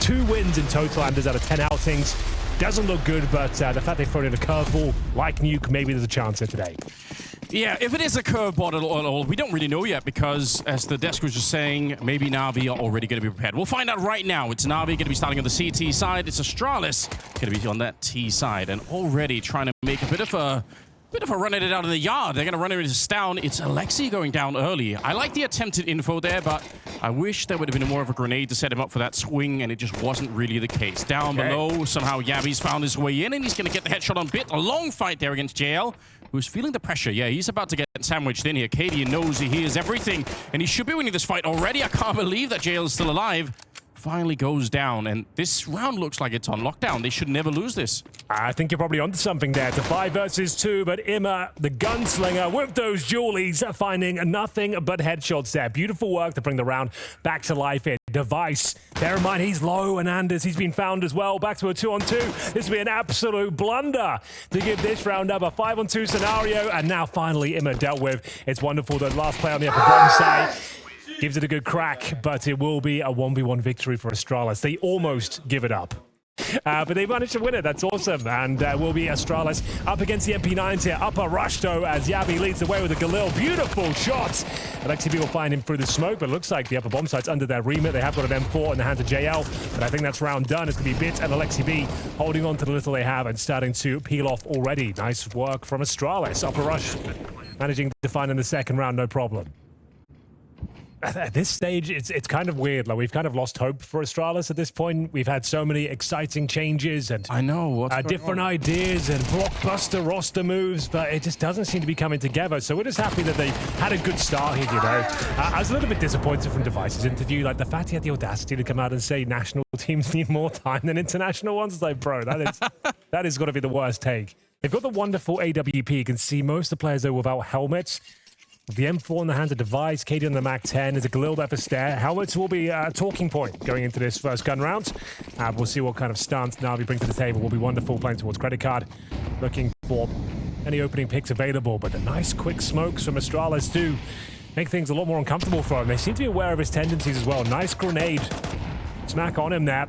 2 wins in total, Anders, out of 10 outings. Doesn't look good, but the fact they've thrown in a curveball like Nuke, maybe there's a chance here today. Yeah, if it is a curveball at all, we don't really know yet because, as the desk was just saying, maybe NAVI are already going to be prepared. We'll find out right now. It's NAVI going to be starting on the CT side. It's Astralis going to be on that T side and already trying to make a bit of a run at it out of the yard. They're going to run it into down. It's Alexi going down early. I like the attempted info there, but I wish there would have been more of a grenade to set him up for that swing, and it just wasn't really the case. Down below, somehow Yavi's found his way in, and he's going to get the headshot on Bit. A long fight there against JL, who's feeling the pressure. Yeah, he's about to get sandwiched in here. Cadian knows he hears everything, and he should be winning this fight already. I can't believe that JL is still alive. Finally goes down, and this round looks like it's on lockdown. They should never lose this. I think you're probably onto something there. It's a 5 versus 2, but Imma, the gunslinger, with those Julies, finding nothing but headshots there. Beautiful work to bring the round back to life here. Device, bear in mind he's low, and Anders, he's been found as well. Back to a 2-on-2. This will be an absolute blunder to give this round up a 5-on-2 scenario, and now finally Imma dealt with. It's wonderful. The last play on the upper bomb side gives it a good crack, but it will be a 1v1 victory for Astralis. They almost give it up. But they managed to win it. That's awesome. And will be Astralis up against the MP9s here. Upper rush, though, as Yavi leads the way with a Galil. Beautiful shots. Alexi will find him through the smoke, but it looks like the upper bomb site's under their remit. They have got an M4 in the hands of JL, but I think that's round done. It's going to be Bit and Alexi B holding on to the little they have and starting to peel off already. Nice work from Astralis. Upper rush managing to find in the second round, no problem. At this stage, it's kind of weird. Like, we've kind of lost hope for Astralis at this point. We've had so many exciting changes and I know different ideas and blockbuster roster moves, but it just doesn't seem to be coming together. So we're just happy that they had a good start here, you know. I was a little bit disappointed from Device's interview. Like, the fact he had the audacity to come out and say national teams need more time than international ones. It's like, bro, that is got to be the worst take. They've got the wonderful AWP. You can see most of the players, though, without helmets. The M4 in the hands of Device, Katie on the MAC-10. There's a Galil there for Stare. Helmets will be a talking point going into this first gun round. We'll see what kind of stance NAVI bring to the table. Will be wonderful playing towards credit card. Looking for any opening picks available, but the nice quick smokes from Astralis do make things a lot more uncomfortable for him. They seem to be aware of his tendencies as well. Nice grenade. Smack on him there.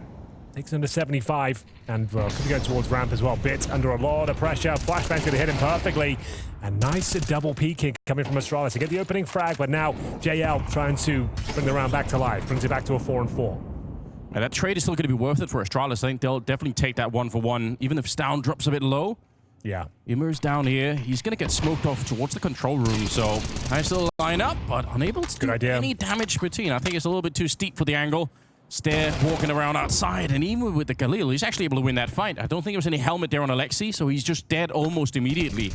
Takes him to 75, and could be going towards ramp as well. Bit under a lot of pressure. Flashbang's going to hit him perfectly. A nice double peeking coming from Astralis to get the opening frag, but now JL trying to bring the round back to life. Brings it back to a 4-on-4. And that trade is still going to be worth it for Astralis. I think they'll definitely take that 1-for-1, even if Stown drops a bit low. Yeah. Immer's down here. He's going to get smoked off towards the control room, so nice little line up, but unable to do any damage between. I think it's a little bit too steep for the angle. Stare walking around outside, and even with the Galil, he's actually able to win that fight. I don't think there was any helmet there on Alexi, so he's just dead almost immediately.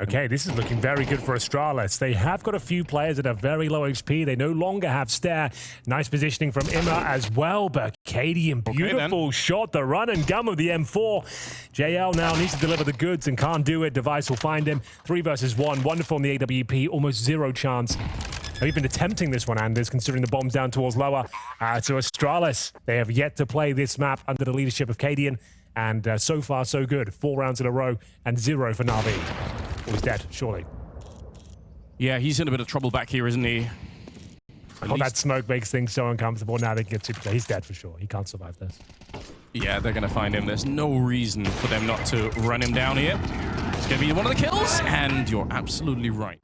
Okay, this is looking very good for Astralis. They have got a few players that are very low XP. They no longer have Stare. Nice positioning from Imma as well, but Cadian, beautiful shot, the run and gun of the M4. JL now needs to deliver the goods and can't do it. Device will find him. 3 versus 1. Wonderful on the AWP, almost 0 chance. They've been attempting this one, Anders, considering the bombs down towards lower. So Astralis, they have yet to play this map under the leadership of Cadian, and so far so good. 4 rounds in a row and 0 for NAVI. He's dead, surely. Yeah, he's in a bit of trouble back here, isn't he? Oh, that smoke makes things so uncomfortable. Now they can get super. He's dead for sure. He can't survive this. Yeah, they're going to find him. There's no reason for them not to run him down here. It's going to be one of the kills, and you're absolutely right.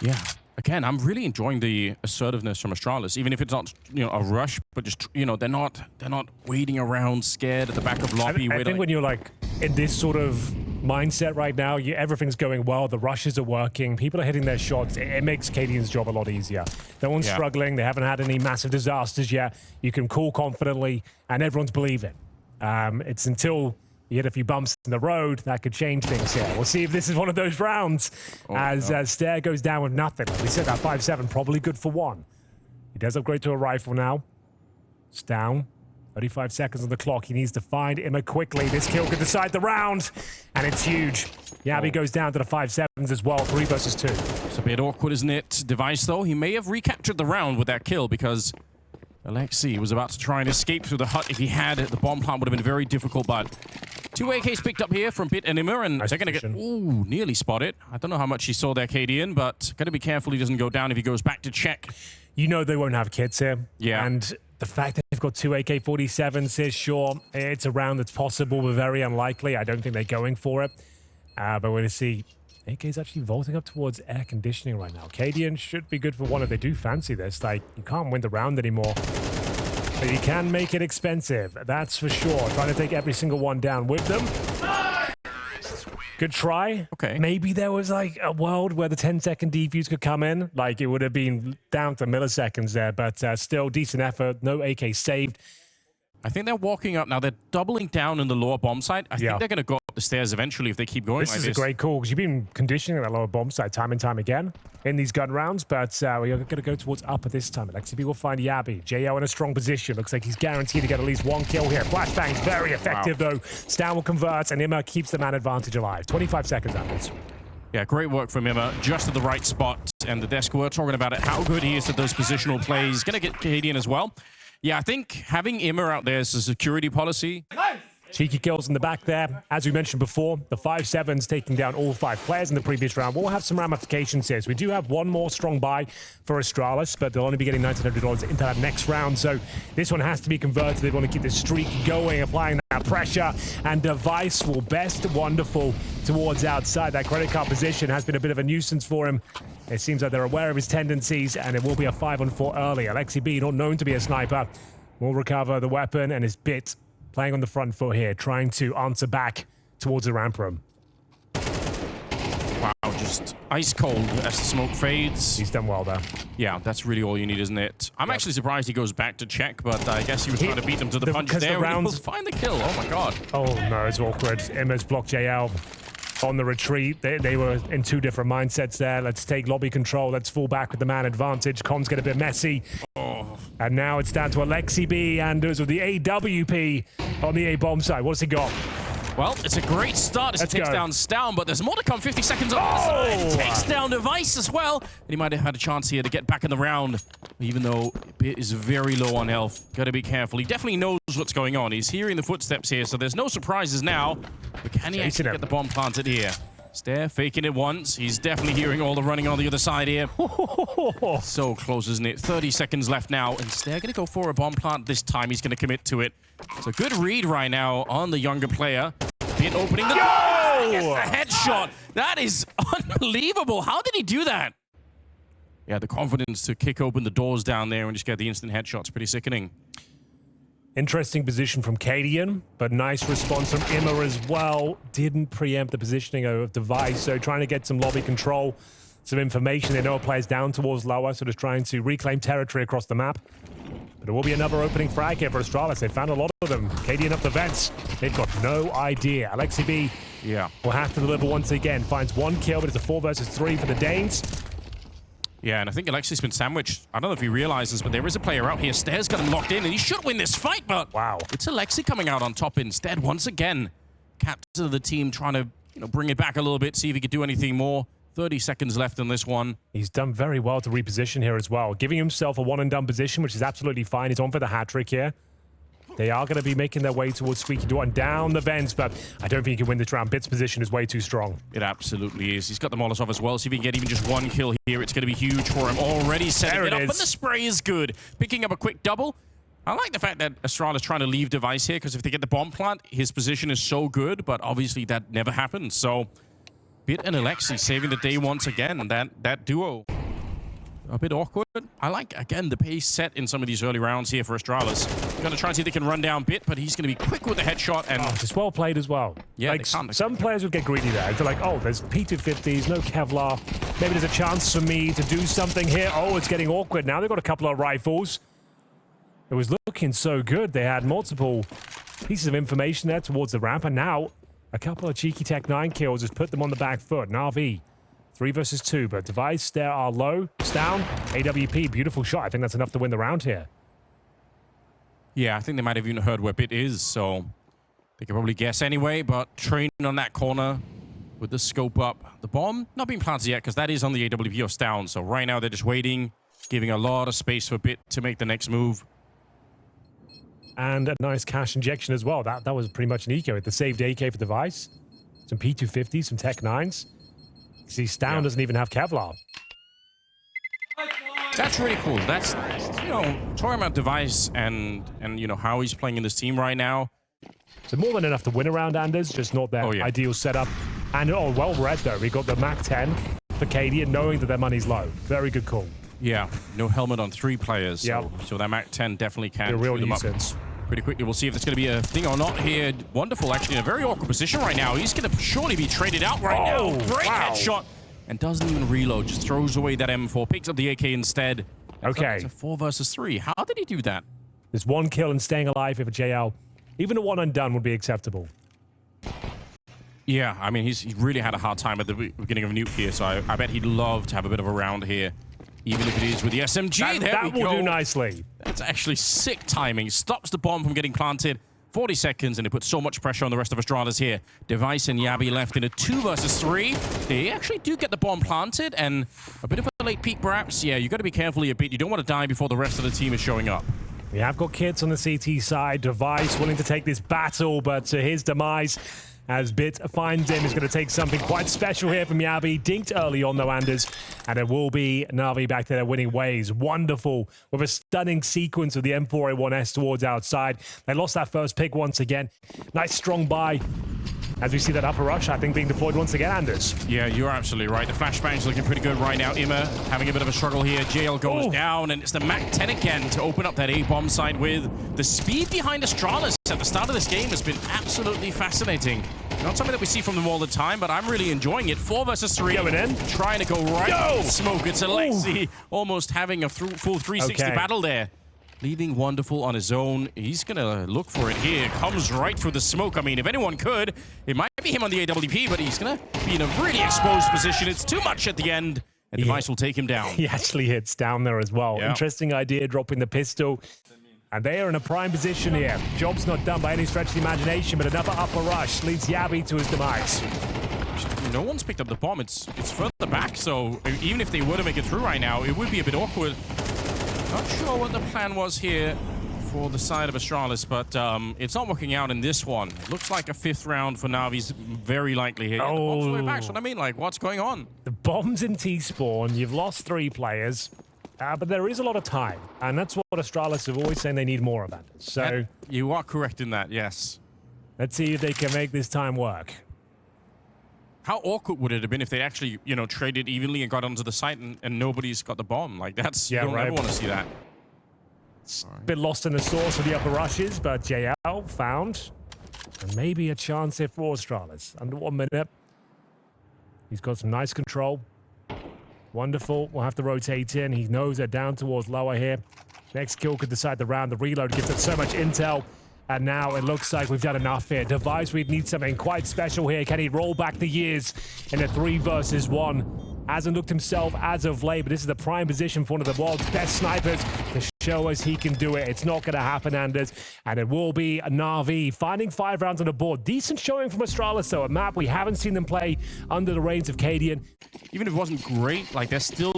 Yeah. Again, I'm really enjoying the assertiveness from Astralis, even if it's not, a rush, but just, they're not waiting around scared at the back of lobby. I think when you're like in this sort of mindset right now, everything's going well, the rushes are working, people are hitting their shots, it makes Cadian's job a lot easier. No one's struggling, they haven't had any massive disasters yet. You can call confidently, and everyone's believing. It's until you hit a few bumps in the road, that could change things here. We'll see if this is one of those rounds as Stare goes down with nothing. Like we said, that 5-7, probably good for 1. He does upgrade to a rifle now. It's down. 35 seconds on the clock. He needs to find Imma quickly. This kill could decide the round, and it's huge. Yavi goes down to the 5-7s as well, 3 versus 2. It's a bit awkward, isn't it? Device, though, he may have recaptured the round with that kill because Alexi was about to try and escape through the hut. If he had, the bomb plant would have been very difficult, but 2 AKs picked up here from Bit and Imma, and they're going to get, nearly spotted. I don't know how much he saw there, Cadian, but got to be careful he doesn't go down if he goes back to check. You know they won't have kids here. Yeah. And The fact that they've got two AK-47s here, sure, it's a round that's possible, but very unlikely. I don't think they're going for it. But we're going to see AK's actually vaulting up towards air conditioning right now. Cadian should be good for one if they do fancy this. Like, you can't win the round anymore. But you can make it expensive, that's for sure. Trying to take every single one down with them. Good try. Okay. Maybe there was like a world where the 10-second defuse could come in. Like it would have been down to milliseconds there, but still decent effort. No AK saved. I think they're walking up now. They're doubling down in the lower bomb site. I think they're going to go up the stairs eventually if they keep going like this. This is a great call because you've been conditioning that lower bomb site time and time again in these gun rounds, but we're going to go towards upper this time. XCB will find Yabi. JO in a strong position. Looks like he's guaranteed to get at least one kill here. Flashbang's very effective though. Stan will convert and Imma keeps the man advantage alive. 25 seconds afterwards. Yeah, great work from Imma, just at the right spot. And the desk, we're talking about it, how good he is at those positional plays. Going to get Cadian as well. Yeah, I think having Imma out there is a security policy. Cheeky kills in the back there. As we mentioned before, the 5-7's taking down all 5 players in the previous round. We'll have some ramifications here. So we do have one more strong buy for Astralis, but they'll only be getting $1,900 into that next round. So this one has to be converted. They want to keep this streak going, applying that pressure. And Device will best wonderful towards outside. That credit card position has been a bit of a nuisance for him. It seems like they're aware of his tendencies, and it will be a 5-on-4 early. Alexi B, not known to be a sniper, will recover the weapon and is bit. Playing on the front foot here, trying to answer back towards the ramp room. Wow, just ice cold as the smoke fades. He's done well there. Yeah, that's really all you need, isn't it? I'm actually surprised he goes back to check, but I guess he was trying to beat them to the punch there. He'll find the kill. Oh my god. Oh no, it's awkward. Imma's blocked JL on the retreat. They were in two different mindsets there. Let's take lobby control. Let's fall back with the man advantage. Comms get a bit messy. And now it's down to Alexi B. Anders with the AWP on the A-bomb side. What's he got? Well, it's a great start as he takes down Stown, but there's more to come. 50 seconds on the side. Takes down Device as well. And he might have had a chance here to get back in the round, even though Bit is very low on health. Got to be careful. He definitely knows what's going on. He's hearing the footsteps here, so there's no surprises now. But can he actually get the bomb planted here? Stair faking it once. He's definitely hearing all the running on the other side here. So close, isn't it? 30 seconds left now. And Stair going to go for a bomb plant this time. He's going to commit to it. It's a good read right now on the younger player. Bit opening the door. Gets the headshot. That is unbelievable. How did he do that? Yeah, the confidence to kick open the doors down there and just get the instant headshots. Pretty sickening. Interesting position from Cadian, but nice response from Imma as well. Didn't preempt the positioning of Device, so trying to get some lobby control, some information. They know a player's down towards lower, so just trying to reclaim territory across the map. But it will be another opening frag here for Astralis. They found a lot of them. Cadian up the vents. They've got no idea. Alexi B will have to deliver once again. Finds one kill, but it's a 4 versus 3 for the Danes. Yeah, and I think Alexi's been sandwiched. I don't know if he realizes, but there is a player out here. Stair's got him locked in, and he should win this fight, but wow, it's Alexi coming out on top instead once again. Captain of the team trying to bring it back a little bit, see if he could do anything more. 30 seconds left in this one. He's done very well to reposition here as well, giving himself a one-and-done position, which is absolutely fine. He's on for the hat-trick here. They are going to be making their way towards Squeaky Door and down the vents, but I don't think he can win this round. Bit's position is way too strong. It absolutely is. He's got the Molotov as well, so if he can get even just one kill here, it's going to be huge for him. Already setting it up, but the spray is good. Picking up a quick double. I like the fact that Astralis is trying to leave Device here, because if they get the bomb plant, his position is so good, but obviously that never happens. So, Bit and Alexi saving the day once again, that duo. A bit awkward. I like, again, the pace set in some of these early rounds here for Astralis. Going to try and see if they can run down Bit, but he's going to be quick with the headshot. And it's well played as well. Yeah, like, some players would get greedy there. They're like, oh, there's P250s, no Kevlar. Maybe there's a chance for me to do something here. Oh, it's getting awkward. Now they've got a couple of rifles. It was looking so good. They had multiple pieces of information there towards the ramp, and now a couple of cheeky Tech 9 kills has put them on the back foot. NAVI. 3 versus 2, but Device, there are low. It's down. AWP, beautiful shot. I think that's enough to win the round here. Yeah, I think they might have even heard where Bit is, so they could probably guess anyway, but training on that corner with the scope up. The bomb not being planted yet, because that is on the AWP or down, so right now they're just waiting, giving a lot of space for Bit to make the next move. And a nice cash injection as well. That was pretty much an eco with the saved AK for Device. Some P250s, some Tech 9s. See, Stown doesn't even have Kevlar. That's really cool. That's, you know, talking about Device and you know, how he's playing in this team right now. So more than enough to win around Anders, just not their ideal setup. And well read though. We got the Mac 10 for KD and knowing that their money's low. Very good call. Yeah, no helmet on 3 players. Yep. So that Mac 10 definitely can a real shoot them up nuisance. pretty quickly. We'll see if it's going to be a thing or not here. Wonderful, actually, in a very awkward position right now. He's going to surely be traded out right now. Great headshot. And doesn't even reload. Just throws away that M4. Picks up the AK instead. Okay. It's a 4 versus 3. How did he do that? There's 1 kill and staying alive here for JL. Even a 1 undone would be acceptable. Yeah, I mean, he really had a hard time at the beginning of Nuke here, so I bet he'd love to have a bit of a round here, even if it is with the SMG. That will do nicely. That's actually sick timing. Stops the bomb from getting planted. 40 seconds, and it puts so much pressure on the rest of Astralis here. Device and Yabi left in a 2 versus 3. They actually do get the bomb planted, and a bit of a late peek, perhaps. Yeah, you got to be careful a bit. You don't want to die before the rest of the team is showing up. We have got Kits on the CT side. Device willing to take this battle, but to his demise, as Bit finds him, is going to take something quite special here from Yabi. Dinked early on, though, Anders. And it will be Navi back to their winning ways. Wonderful, with a stunning sequence of the M4A1S towards outside. They lost that first pick once again. Nice strong buy. As we see that upper rush, I think, being deployed once again, Anders. Yeah, you're absolutely right. The flashbang's looking pretty good right now. Imma having a bit of a struggle here. JL goes down, and it's the Mac 10 again to open up that A-bomb side with. The speed behind Astralis at the start of this game has been absolutely fascinating. Not something that we see from them all the time, but I'm really enjoying it. 4 versus 3. Going in. Trying to go right in the smoke. It's Alexi almost having a full 360 battle there. Leaving Wonderful on his own. He's going to look for it here. Comes right through the smoke. I mean, if anyone could, it might be him on the AWP, but he's going to be in a really exposed position. It's too much at the end, and Device will take him down. He actually hits down there as well. Yeah. Interesting idea, dropping the pistol. And they are in a prime position here. Job's not done by any stretch of the imagination, but another upper rush leads Yabi to his demise. No one's picked up the bomb. It's further back, so even if they were to make it through right now, it would be a bit awkward. Not sure what the plan was here for the side of Astralis, but it's not working out in this one. Looks like a 5th round for Navi's very likely here. The bomb's way back, so what I mean, like, what's going on? The bomb's in T-spawn. You've lost 3 players, but there is a lot of time, and that's what Astralis have always saying they need more of that. So you are correct in that, yes. Let's see if they can make this time work. How awkward would it have been if they actually, you know, traded evenly and got onto the site and nobody's got the bomb? Like, that's, you don't ever want to see that. It's a bit lost in the sauce of the upper rushes, but JL found. And maybe a chance here for Astralis. Under 1 minute. He's got some nice control. Wonderful. We'll have to rotate in. He knows they're down towards lower here. Next kill could decide the round. The reload gives us so much intel. And now it looks like we've done enough here. Device, we need something quite special here. Can he roll back the years in a 3 versus 1? Hasn't looked himself as of late, but this is the prime position for one of the world's best snipers to show us he can do it. It's not going to happen, Anders. And it will be a NAVI finding 5 rounds on the board. Decent showing from Astralis, though. A map we haven't seen them play under the reins of Cadian. Even if it wasn't great, like, they're still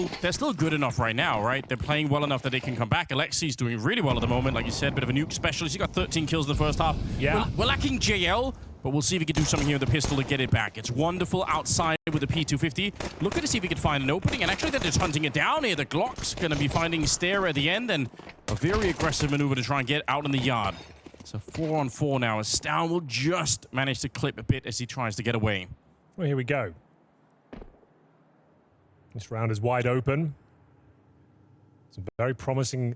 good enough right now, right? They're playing well enough that they can come back. Alexi's doing really well at the moment. Like you said, bit of a nuke specialist. He got 13 kills in the first half. Yeah. We're lacking JL, but we'll see if he can do something here with the pistol to get it back. It's Wonderful outside with the P250. Looking to see if he can find an opening, and actually they're just hunting it down here. The Glock's going to be finding Stair at the end, and a very aggressive maneuver to try and get out in the yard. So 4-on-4 now, as Stown will just manage to clip a bit as he tries to get away. Well, here we go. This round is wide open. Some very promising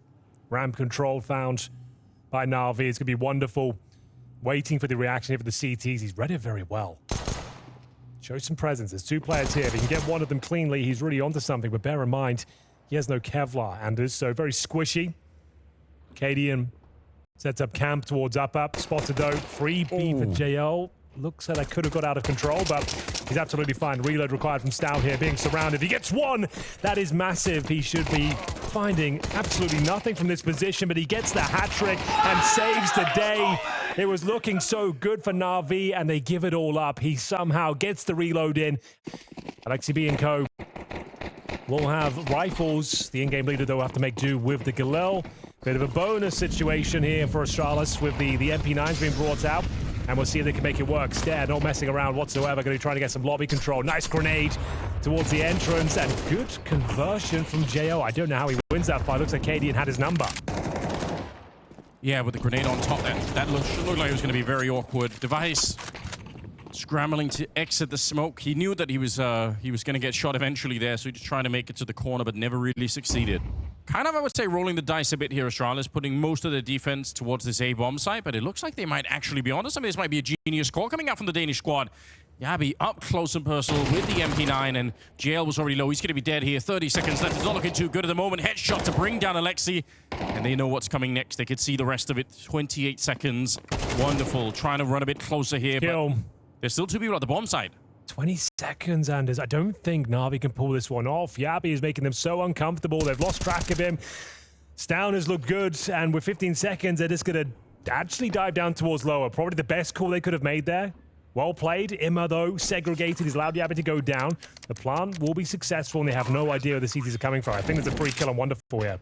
ramp control found by NAVI. It's going to be Wonderful. Waiting for the reaction here for the CTs. He's read it very well. Shows some presence. There's 2 players here. If he can get one of them cleanly, he's really onto something. But bear in mind, he has no Kevlar, Anders, so very squishy. Cadian sets up camp towards up. Spotted though. Free B for JL. Looks like I could have got out of control, but he's absolutely fine. Reload required from Stout here, being surrounded. He gets 1. That is massive. He should be finding absolutely nothing from this position, but he gets the hat trick and saves the day. It was looking so good for Navi, and they give it all up. He somehow gets the reload in. Alexi B and co will have rifles. The in-game leader, though, will have to make do with the Galil. Bit of a bonus situation here for Astralis with the MP9s being brought out. And we'll see if they can make it work. Stare, not messing around whatsoever. Going to be trying to get some lobby control. Nice grenade towards the entrance. And good conversion from JO. I don't know how he wins that fight. Looks like Cadian had his number. Yeah, with the grenade on top, that looked like it was going to be very awkward. Device scrambling to exit the smoke. He knew that he was going to get shot eventually there, so he just trying to make it to the corner, but never really succeeded. Kind of, I would say, rolling the dice a bit here, Astralis, putting most of their defense towards this A-bomb site, but it looks like they might actually be honest. I mean, this might be a genius call coming out from the Danish squad. Yabi up close and personal with the MP9, and JL was already low. He's going to be dead here. 30 seconds left. It's not looking too good at the moment. Headshot to bring down Alexi, and they know what's coming next. They could see the rest of it. 28 seconds. Wonderful. Trying to run a bit closer here, but there's still 2 people at the bomb site. 20 seconds, Anders. I don't think NAVI can pull this one off. Yabi is making them so uncomfortable. They've lost track of him. Stown has looked good, and with 15 seconds, they're just going to actually dive down towards lower. Probably the best call they could have made there. Well played. Imma, though, segregated. He's allowed Yabi to go down. The plan will be successful, and they have no idea where the CTs are coming from. I think there's a free kill on Wonderful here.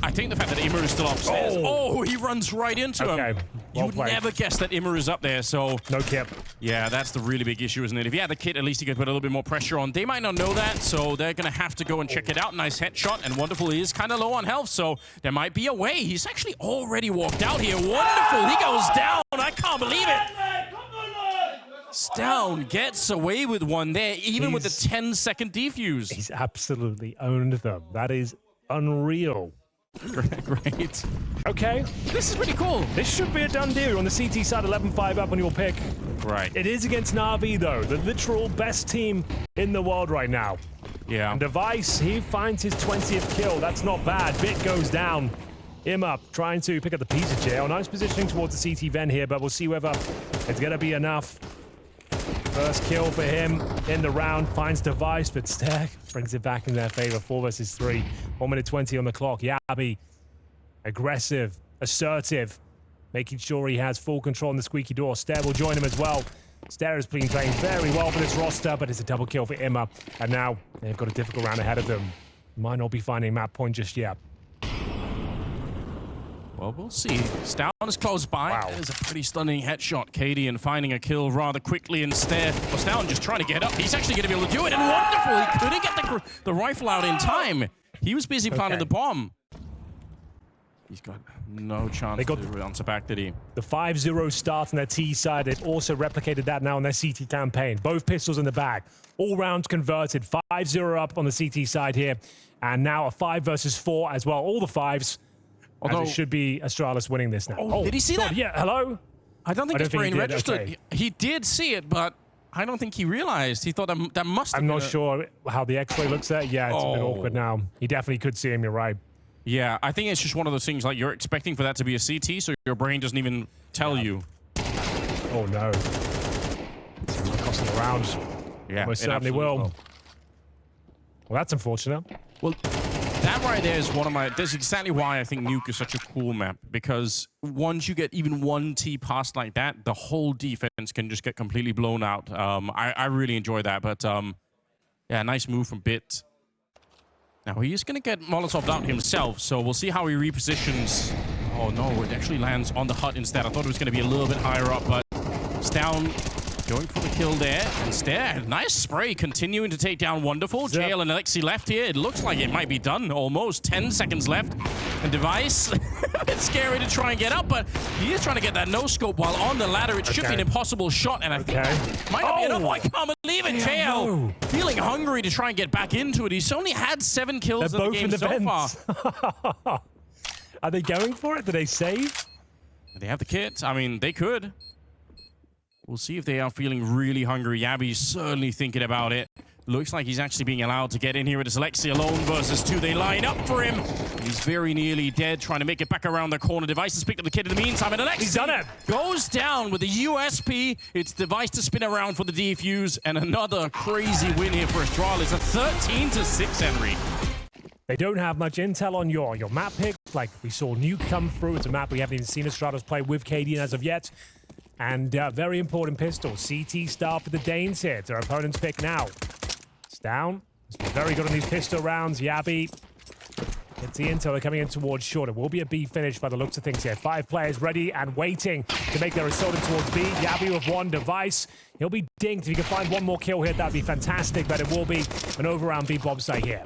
I think the fact that Imma is still upstairs. Oh, he runs right into him. You would never guess that Imma is up there, so... No kit. Yeah, that's the really big issue, isn't it? If he had the kit, at least he could put a little bit more pressure on. They might not know that, so they're going to have to go and check it out. Nice headshot, and Wonderful is kind of low on health, so there might be a way. He's actually already walked out here. Wonderful. He goes down. I can't believe it. Stown gets away with one there, even with the 10-second defuse. He's absolutely owned them. That is unreal. Great. Okay. This is pretty cool. This should be a done deal. On the CT side, 11-5 up on your pick. Right. It is against NAVI, though. The literal best team in the world right now. Yeah. And Device, he finds his 20th kill. That's not bad. Bit goes down. Imma trying to pick up the piece of jail. Nice positioning towards the CT vent here, but we'll see whether it's going to be enough. First kill for him in the round, finds Device, but Stag brings it back in their favor. 4 versus 3. 1 minute 20 on the clock. Yabi, aggressive, assertive, making sure he has full control on the squeaky door. Stare will join him as well. Stare has been playing very well for this roster, but it's a double kill for Imma. And now they've got a difficult round ahead of them. Might not be finding map point just yet. Well, we'll see. Stown is close by. Wow. That is a pretty stunning headshot. Cadian finding a kill rather quickly instead. Well, Stown just trying to get up. He's actually going to be able to do it, and Wonderful. He couldn't get the rifle out in time. He was busy planting the bomb. He's got no chance they got to answer back, did he? The 5-0 start on their T side. They've also replicated that now on their CT campaign. Both pistols in the bag. All rounds converted. 5-0 up on the CT side here. And now a 5 versus 4 as well. All the 5s. Although, it should be Astralis winning this now. Oh, did he see that? Yeah, hello? I don't think his brain registered. Okay. He did see it, but I don't think he realized. He thought that must have been. I'm not sure how the X-ray looks at. Yeah, it's a bit awkward now. He definitely could see him, you're right. Yeah, I think it's just one of those things like you're expecting for that to be a CT, so your brain doesn't even tell you. Oh, no. It's costing the rounds. Yeah, most certainly will. Well, that's unfortunate. Well, that right there is one of my... That's exactly why I think Nuke is such a cool map. Because once you get even one T past like that, the whole defense can just get completely blown out. I really enjoy that. But, yeah, nice move from Bit. Now, he's going to get Molotov out himself. So we'll see how he repositions. Oh, no. It actually lands on the hut instead. I thought it was going to be a little bit higher up. But it's down... Going for the kill there. Instead, nice spray. Continuing to take down Wonderful. JL and Alexi left here. It looks like it might be done. Almost 10 seconds left. And Device, it's scary to try and get up, but he is trying to get that no-scope while on the ladder. It should be an impossible shot, and I think that might not be enough. Oh, I can't believe it. JL feeling hungry to try and get back into it. He's only had 7 kills in the game so far. Are they going for it? Do they save? They have the kit. I mean, they could. We'll see if they are feeling really hungry. Yabi's certainly thinking about it. Looks like he's actually being allowed to get in here. It is Alexi alone versus 2. They line up for him. He's very nearly dead, trying to make it back around the corner. Device has picked up the kid in the meantime, and Alexi he's done it. Goes down with the USP. It's Device to spin around for the defuse, and another crazy win here for Astralis. A 13-6, Henry. They don't have much intel on your map pick. Like we saw Nuke come through. It's a map we haven't even seen Astralis play with Cadian as of yet. And very important pistol. CT start for the Danes here. It's their opponent's pick now. It's down. It's been very good on these pistol rounds. Yabi It's the intel. They're coming in towards short. It will be a B finish by the looks of things here. 5 players ready and waiting to make their assault in towards B. Yabi with 1 device. He'll be dinked. If you can find 1 more kill here, that'd be fantastic, but it will be an over-round B bomb site here.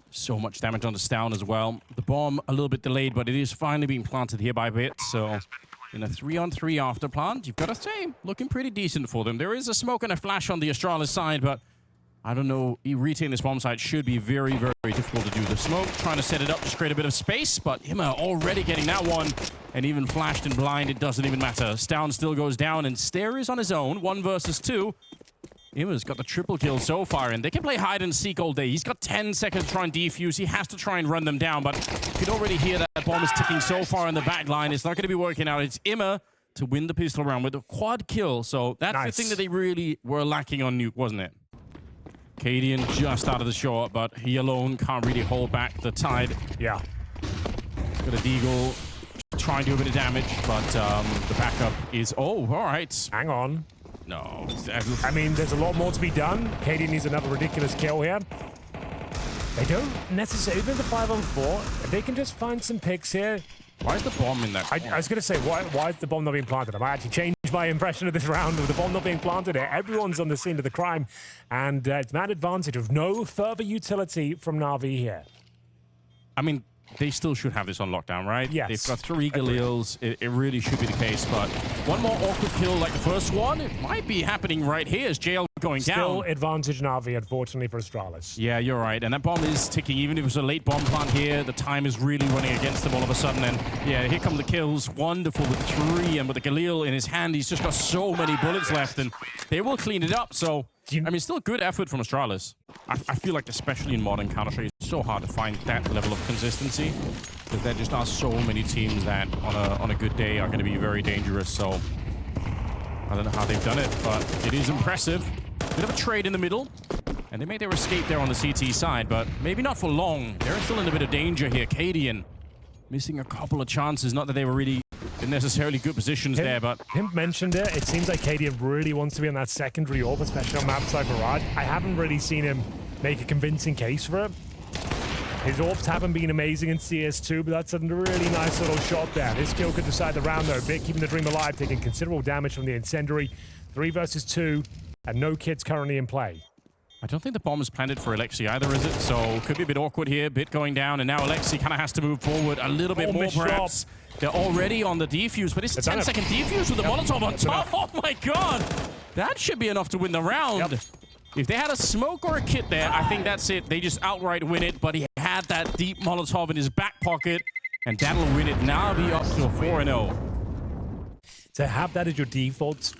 So much damage on the Stown as well. The bomb a little bit delayed, but it is finally being planted here by Bit. So in a 3-on-3 after plant, you've got to say, looking pretty decent for them. There is a smoke and a flash on the Astralis side, but I don't know, retaining this bomb site should be very, very difficult to do. The smoke, trying to set it up to create a bit of space, but Hima already getting that one, and even flashed and blind, it doesn't even matter. Stown still goes down, and Stair is on his own, 1 versus 2. Hima's got the triple kill so far, and they can play hide and seek all day. He's got 10 seconds to try and defuse. He has to try and run them down, but you can already hear that bomb is ticking so far in the back line. It's not going to be working out. It's Hima to win the pistol round with a quad kill, so that's nice. the thing that they really were lacking on Nuke, wasn't it? Cadian just out of the short, but he alone can't really hold back the tide. Yeah. Got a Deagle, try and do a bit of damage, but the backup is... Oh, all right. Hang on. No. I mean, there's a lot more to be done. Cadian needs another ridiculous kill here. They don't necessarily... Even the 5-on-4, if they can just find some picks here... Why is the bomb in that? I was going to say, why is the bomb not being planted? I might actually change my impression of this round with the bomb not being planted here. Everyone's on the scene of the crime, and it's an advantage of no further utility from NAVI here. I mean, they still should have this on lockdown, right? Yes. They've got 3 Galils. It really should be the case, but 1 more awkward kill like the first one, it might be happening right here as JL going down. Still advantage NAVI, unfortunately, for Astralis. Yeah, you're right. And that bomb is ticking. Even if it was a late bomb plant here, the time is really running against them all of a sudden. And yeah, here come the kills. Wonderful with 3, and with the Galil in his hand, he's just got so many bullets left, and they will clean it up. So, I mean, still good effort from Astralis. I feel like, especially in modern Counter-Strike, it's so hard to find that level of consistency, because there just are so many teams that on a good day are going to be very dangerous. So I don't know how they've done it, but it is impressive. Bit of a trade in the middle, and they made their escape there on the CT side, but maybe not for long. They're still in a bit of danger here. Cadian missing a couple of chances. Not that they were really in necessarily good positions there, but... Him mentioned it. It seems like Cadian really wants to be on that secondary orb, especially on maps like Mirage. I haven't really seen him make a convincing case for it. His orbs haven't been amazing in CS2, but that's a really nice little shot there. This kill could decide the round, though. Bit keeping the dream alive, taking considerable damage from the incendiary. 3 versus 2. And no kids currently in play. I don't think the bomb is planted for Alexi either, is it? So could be a bit awkward here. Bit going down, and now Alexi kind of has to move forward a little bit more, perhaps. They're already on the defuse, but it's a 10-second defuse with the Molotov on top. Oh my god! That should be enough to win the round. Yep. If they had a smoke or a kit there, I think that's it. They just outright win it, but he had that deep Molotov in his back pocket, and that'll win it. NAVI up to a 4-0. To have that as your default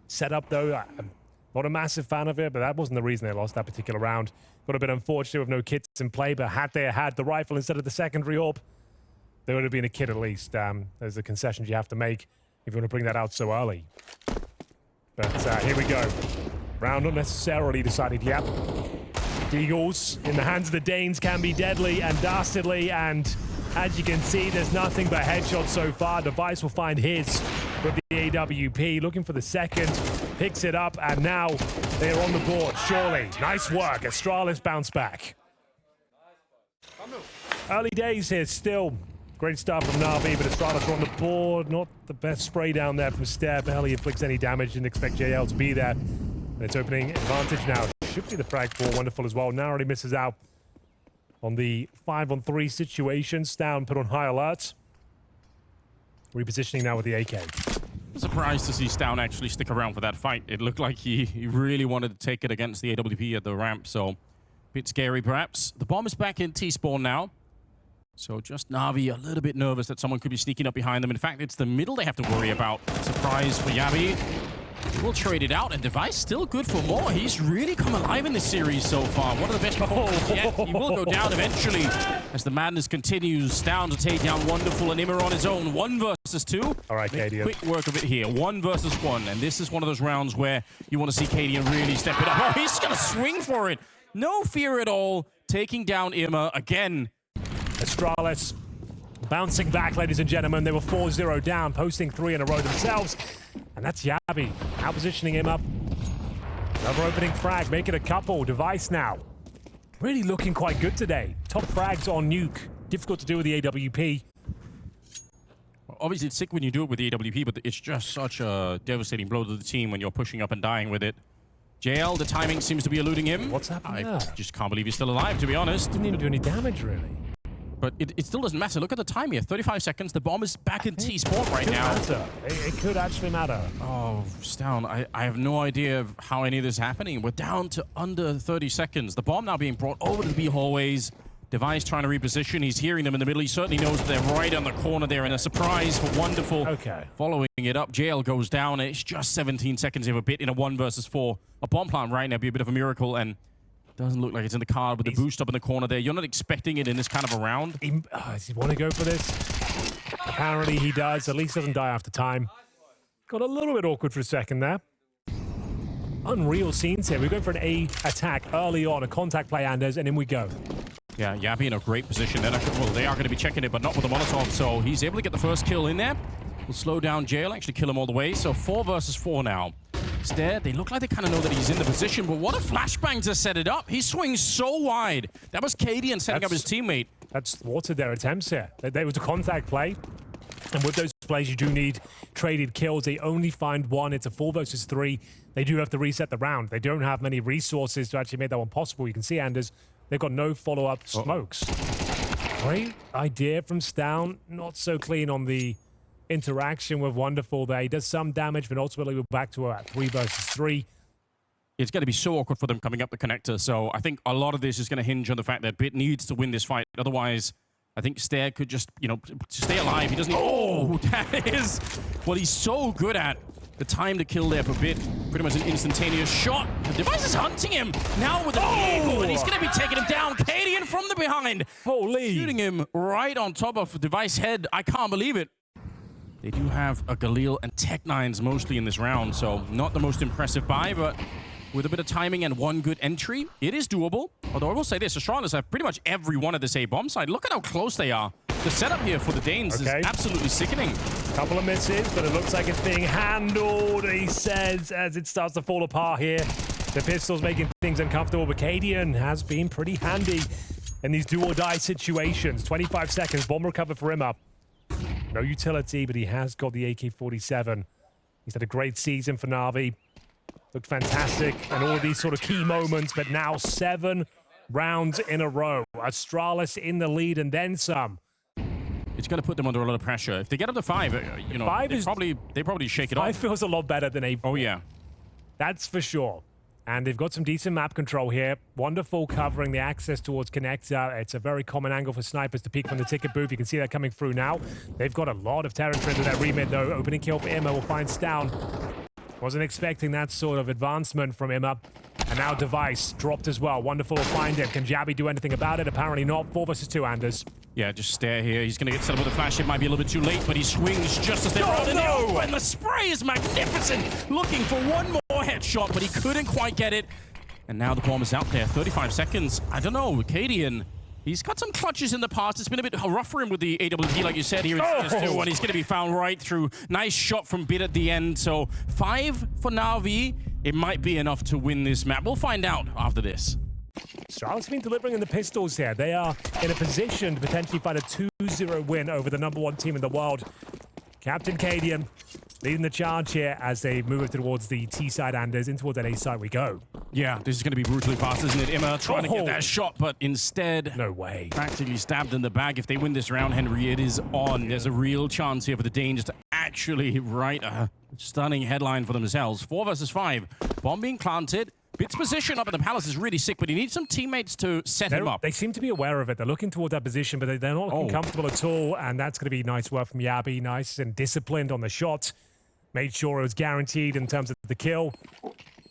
setup, though, I'm not a massive fan of it, but that wasn't the reason they lost that particular round. Got a bit unfortunate with no kits in play, but had they had the rifle instead of the secondary orb, there would have been a kit at least. There's the concessions you have to make if you want to bring that out so early. But here we go. Round not necessarily decided yet. Deagles in the hands of the Danes can be deadly and dastardly, and as you can see, there's nothing but headshots so far. Device will find his with the AWP, looking for the second, picks it up, and now they're on the board, surely. Nice work, Astralis bounce back. Early days here still. Great start from NAVI, but Astralis are on the board. Not the best spray down there from Stair. Barely inflicts any damage. Didn't expect JL to be there. And it's opening advantage now. Should be the frag 4, wonderful as well. Narrowly misses out on the 5-on-3 situation. Stown put on high alert. Repositioning now with the AK. I'm surprised to see Stown actually stick around for that fight. It looked like he really wanted to take it against the AWP at the ramp, so a bit scary perhaps. The bomb is back in T-spawn now. So just NAVI a little bit nervous that someone could be sneaking up behind them. In fact, it's the middle they have to worry about. Surprise for Yabi. We'll trade it out, and Device still good for more. He's really come alive in this series so far. One of the best performances yet. He will go down eventually as the madness continues. Down to take down Wonderful and Immer on his own. 1 versus 2. All right, Cadian. Quick work of it here. 1 versus 1. And this is one of those rounds where you want to see Cadian really step it up. Oh, he's going to swing for it. No fear at all. Taking down Immer again. Astralis bouncing back, ladies and gentlemen. They were 4-0 down, posting 3 in a row themselves. And that's Yabi, out positioning him up. Another opening frag, make it a couple. Device now. Really looking quite good today. Top frags on Nuke. difficult to do with the AWP. Obviously, it's sick when you do it with the AWP, but it's just such a devastating blow to the team when you're pushing up and dying with it. JL, the timing seems to be eluding him. What's happening I there? just can't believe he's still alive, to be honest. Didn't even do any damage, really. But it still doesn't matter. Look at the time here. 35 seconds. The bomb is back in T-Spawn right now. It could actually matter. Oh, Stown, I have no idea of how any of this is happening. We're down to under 30 seconds. The bomb now being brought over to the B hallways. Device trying to reposition. He's hearing them in the middle. He certainly knows that they're right on the corner there, and a surprise for Wonderful. Okay. Following it up, JL goes down. It's just 17 seconds of a bit in a 1 versus 4. A bomb plant right now would be a bit of a miracle, and doesn't look like it's in the card with the boost up in the corner there. You're not expecting it in this kind of a round. Does he want to go for this? Apparently he does. At least doesn't die after time. Got a little bit awkward for a second there. Unreal scenes here. We're going for an A attack early on, a contact play, Anders, and in we go. Yeah, Yappy in a great position. They are going to be checking it, but not with the Molotov, so he's able to get the first kill in there. Will slow down JL, actually kill him all the way. So 4 versus 4 now. Instead, they look like they kind of know that he's in the position, but what a flashbang to set it up. He swings so wide. That was Cadian setting up his teammate. That's thwarted their attempts here. They was a contact play. And with those plays, you do need traded kills. They only find 1. It's a 4 versus 3. They do have to reset the round. They don't have many resources to actually make that one possible. You can see, Anders, they've got no follow-up smokes. Great idea from Stown. Not so clean on the interaction with Wonderful there. He does some damage, but ultimately we're back to 3 versus 3. It's going to be so awkward for them coming up the connector. So I think a lot of this is going to hinge on the fact that Bit needs to win this fight. Otherwise, I think Stair could just, stay alive. He doesn't... Oh, that is what he's so good at. The time to kill there for Bit. Pretty much an instantaneous shot. The Device is hunting him now with an eagle, and he's going to be taking him down. Cadian from the behind. Holy. Shooting him right on top of Device head. I can't believe it. They do have a Galil and Tech-9s mostly in this round, so not the most impressive buy, but with a bit of timing and 1 good entry, it is doable. Although I will say this, Astralis have pretty much every one of this A-bomb side. Look at how close they are. The setup here for the Danes is absolutely sickening. Couple of misses, but it looks like it's being handled, he says, as it starts to fall apart here. The pistol's making things uncomfortable, but Cadian has been pretty handy in these do-or-die situations. 25 seconds, bomb recovered for him up. No utility, but he has got the AK-47. He's had a great season for NAVI. Looked fantastic, and all these sort of key moments, but now 7 rounds in a row. Astralis in the lead, and then some. It's going to put them under a lot of pressure. If they get up to 5, they probably shake it off. 5 feels a lot better than 8. Oh, yeah. That's for sure. And they've got some decent map control here. Wonderful covering the access towards connector. It's a very common angle for snipers to peek from the ticket booth. You can see that coming through now. They've got a lot of territory into that remit, though. Opening kill for Imma will find Stown. Wasn't expecting that sort of advancement from Imma. And now Device dropped as well. Wonderful will find him. Can Jabby do anything about it? Apparently not. 4 versus 2, Anders. Yeah, just stare here. He's going to get set up with a flash. It might be a little bit too late, but he swings just as they're rolling in. And the spray is magnificent. Looking for one more headshot, but he couldn't quite get it. And now the bomb is out there. 35 seconds. I don't know. Cadian, he's got some clutches in the past. It's been a bit rough for him with the AWP, like you said, here in CS2, and he's going to be found right through. Nice shot from Bit at the end. So 5 for NAVI. It might be enough to win this map. We'll find out after this. Astralis have been delivering in the pistols here. They are in a position to potentially find a 2-0 win over the #1 team in the world. Captain Cadian leading the charge here as they move towards the T side, Anders. In towards that A side we go. Yeah, this is going to be brutally fast, isn't it? Imma trying to get that shot, but instead... No way. Practically stabbed in the back. If they win this round, Henry, it is on. There's a real chance here for the Danes to actually write a stunning headline for themselves. 4 versus 5. Bomb being planted. Bit's position up in the palace is really sick, but he needs some teammates to set him up. They seem to be aware of it. They're looking toward that position, but they're not looking comfortable at all, and that's going to be nice work from Yabi. Nice and disciplined on the shot. Made sure it was guaranteed in terms of the kill.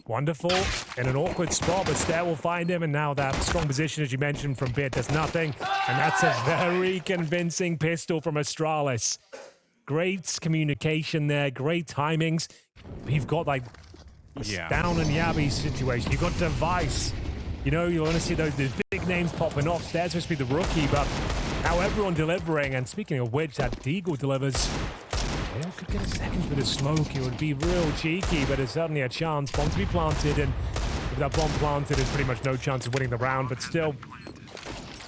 Wonderful. In an awkward spot, but Stair will find him, and now that strong position, as you mentioned, from Bit does nothing. And that's a very convincing pistol from Astralis. Great communication there, great timings. You've got, like, Down and Yabi's situation. You've got Device. You know, you want to see those big names popping off. Stair's supposed to be the rookie, but now everyone delivering. And speaking of which, that Deagle delivers. Yeah, could get a second for the smoke. It would be real cheeky, but it's certainly a chance. Bomb to be planted, and with that bomb planted, there's pretty much no chance of winning the round, but still,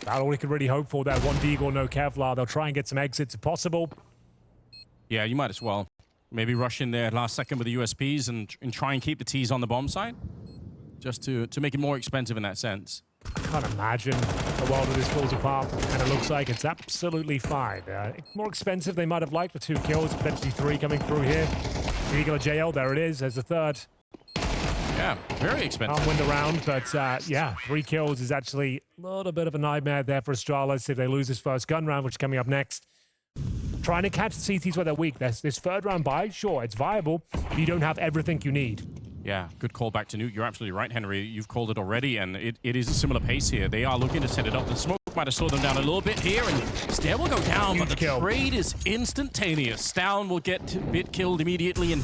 About all we could really hope for there. One Deagle, no Kevlar. They'll try and get some exits if possible. Yeah, you might as well. Maybe rush in there last second with the USPs and try and keep the T's on the bomb side. Just to make it more expensive in that sense. I can't imagine a world where this falls apart, and it looks like it's absolutely fine. More expensive they might have liked, with 2 kills, potentially 3 coming through here. Eagle JL, there it is, as the third. Yeah, very expensive. Can't win the round, but yeah, 3 kills is actually a little bit of a nightmare there for Astralis if they lose this first gun round, which is coming up next. Trying to catch the CTs where they're weak. This third round buy, sure, it's viable, but you don't have everything you need. Yeah, good call back to Newt. You're absolutely right, Henry. You've called it already, and it is a similar pace here. They are looking to set it up. The smoke might have slowed them down a little bit here, and Stair will go down, but the trade is instantaneous. Stown will get bit killed immediately, and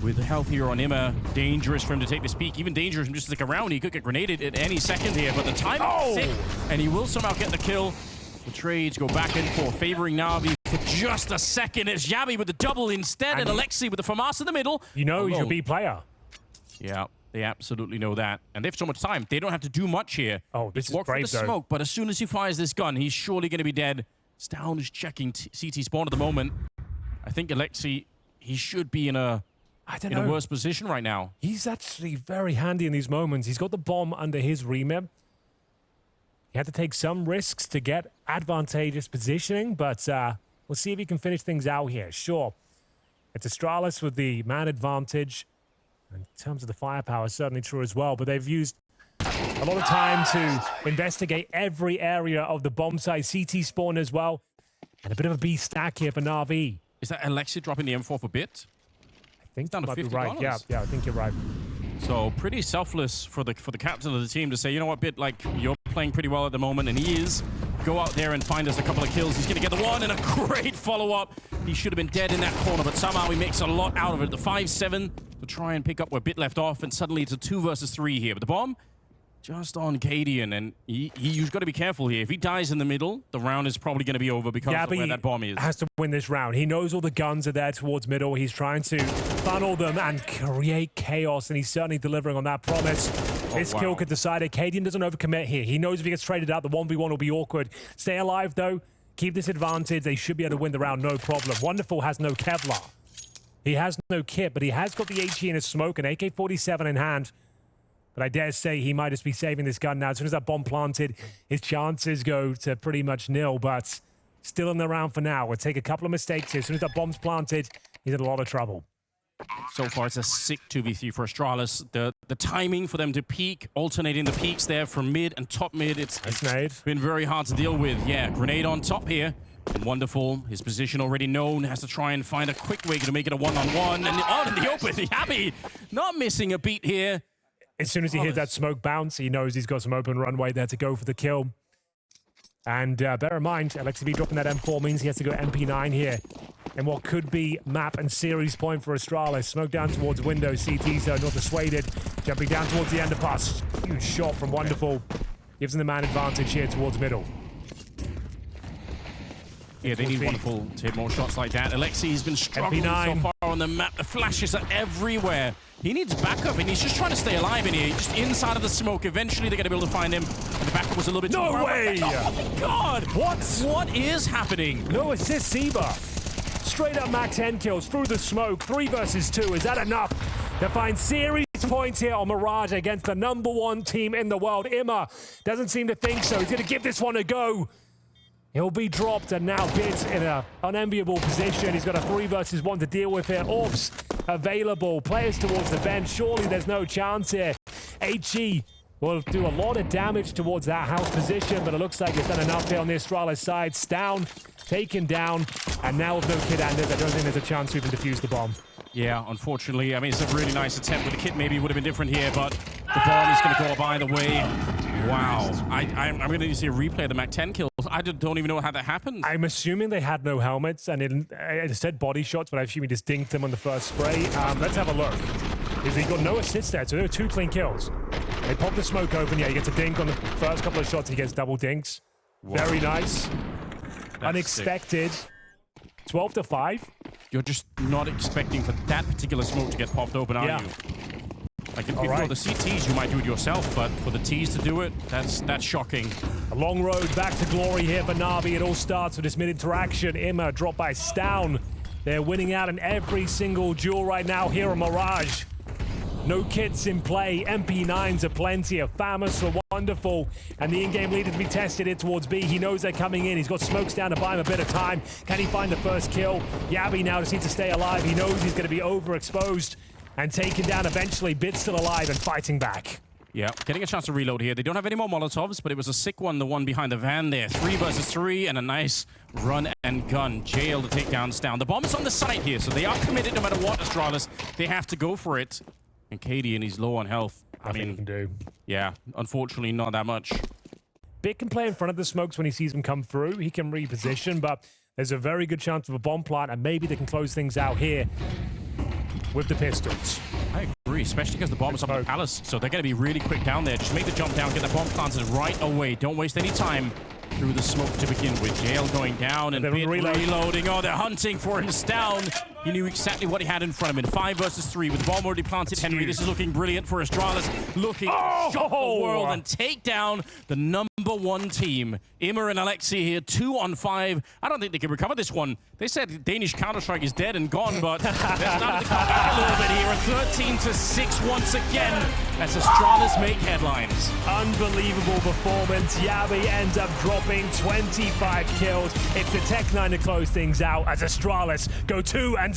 with the health here on Imma, dangerous for him to take this peek. Even dangerous for him just to stick around. He could get grenaded at any second here, but the time is sick, and he will somehow get the kill. The trades go back and forth, favoring Navi for just a second. It's Yabi with the double instead, and Alexi with the FAMAS in the middle. You know he's your B player. Yeah, they absolutely know that. And they have so much time. They don't have to do much here. Oh, this is walk brave, through the smoke, but as soon as he fires this gun, he's surely going to be dead. Stown is checking CT spawn at the moment. I think Alexi, he should be in a worse position right now. He's actually very handy in these moments. He's got the bomb under his remit. He had to take some risks to get advantageous positioning, but we'll see if he can finish things out here. Sure, it's Astralis with the man advantage. In terms of the firepower, certainly true as well, but they've used a lot of time to investigate every area of the bomb site, CT spawn as well, and a bit of a B stack here for NAVI. Is that Alexi dropping the M4 for bit? I think down to $50. Right. Yeah, I think you're right. So pretty selfless for the captain of the team to say, you know what, Bit, like, you're playing pretty well at the moment, and he is. Go out there and find us a couple of kills. He's going to get the one and a great follow-up. He should have been dead in that corner, but somehow he makes a lot out of it. The 5-7 to try and pick up where Bit left off, and suddenly it's a 2 versus 3 here. But the bomb just on Cadian, and you've got to be careful here. If he dies in the middle, the round is probably going to be over because of where that bomb is. Has to win this round. He knows all the guns are there towards middle. He's trying to funnel them and create chaos, and he's certainly delivering on that promise. This kill could decide it. Cadian doesn't overcommit here. He knows if he gets traded out, the 1v1 will be awkward. Stay alive, though. Keep this advantage. They should be able to win the round, no problem. Wonderful has no Kevlar. He has no kit, but he has got the HE in his smoke, an AK-47 in hand. But I dare say he might just be saving this gun now. As soon as that bomb planted, his chances go to pretty much nil, but still in the round for now. We'll take a couple of mistakes here. As soon as that bomb's planted, he's in a lot of trouble. So far, it's a sick 2v3 for Astralis. The timing for them to peek, alternating the peaks there from mid and top mid, it's been very hard to deal with. Yeah, grenade on top here. And wonderful. His position already known. Has to try and find a quick way to make it a one-on-one. And out in the open, Yabi not missing a beat here. As soon as he hears that smoke bounce, he knows he's got some open runway there to go for the kill. And bear in mind, Alexi dropping that M4 means he has to go MP9 here. And what could be map and series point for Astralis. Smoke down towards window, CT zone, not dissuaded. Jumping down towards the underpass. Huge shot from Wonderful. Gives him the man advantage here towards middle. Yeah, they need Wonderful to hit more shots like that. Alexi's been struggling so far on the map. The flashes are everywhere. He needs backup, and he's just trying to stay alive in here. Just inside of the smoke. Eventually, they're going to be able to find him. And the backup was a little bit too far. No way! Oh, my God! What is happening? No assist, Seba. Straight up max 10 kills through the smoke. 3 versus 2. Is that enough to find series points here on Mirage against the #1 team in the world? Imma doesn't seem to think so. He's going to give this one a go. He'll be dropped, and now Bits in an unenviable position. He's got a 3 versus 1 to deal with here. Orbs available. Players towards the bench. Surely there's no chance here. HE will do a lot of damage towards that house position, but it looks like it's done enough here on the Astralis side. Stown taken down, and now with no kid Anders, I don't think there's a chance to even defuse the bomb. Yeah, unfortunately. I mean, it's a really nice attempt with the kit. Maybe it would have been different here, but the bomb is going to go up either way. Wow. I'm going to need to see a replay of the Mac 10 kills. I don't even know how that happened. I'm assuming they had no helmets, and it said body shots, but I assume he just dinked them on the first spray. Let's have a look. He got no assist there, so there were 2 clean kills. They pop the smoke open. Yeah, he gets a dink on the first couple of shots. He gets double dinks. Whoa. Very nice. That's unexpected. 12-5. You're just not expecting for that particular smoke to get popped open, are you? Like, if you're the CTs, you might do it yourself, but for the Ts to do it, that's shocking. A long road back to glory here for Na'Vi. It all starts with this mid-interaction. Imma dropped by Stown. They're winning out in every single duel right now here on Mirage. No kits in play. MP9s are plenty. FAMAS are wonderful. And the in-game leader to be tested here towards B. He knows they're coming in. He's got smokes down to buy him a bit of time. Can he find the first kill? Yabi now just needs to stay alive. He knows he's going to be overexposed and taken down eventually. Bit still alive and fighting back. Yeah, getting a chance to reload here. They don't have any more Molotovs, but it was a sick one, the one behind the van there. 3 versus 3 and a nice run and gun. Jail to take down Stown. The bomb is on the side here, so they are committed no matter what, Astralis. They have to go for it. And Katie, and he's low on health. I mean, he can do. Yeah, unfortunately not that much. Bit can play in front of the smokes when he sees them come through. He can reposition, but there's a very good chance of a bomb plant, and maybe they can close things out here with the pistols. I agree, especially because the bomb is up on the palace, so they're going to be really quick down there. Just make the jump down, get the bomb planted right away. Don't waste any time through the smoke to begin with. Jail going down and Bit reloading. Oh, they're hunting for him. Stown. He knew exactly what he had in front of him. 5 versus 3 with the bomb already planted. Henry, this is looking brilliant for Astralis. Looking to shock the world and take down the #1 team. Imma and Alexi here, 2 on 5. I don't think they can recover this one. They said Danish Counter-Strike is dead and gone, but they're starting to come back a little bit here. A 13-6 once again as Astralis make headlines. Unbelievable performance. Yabi ends up dropping 25 kills. It's the Tech 9 to close things out as Astralis go 2-0.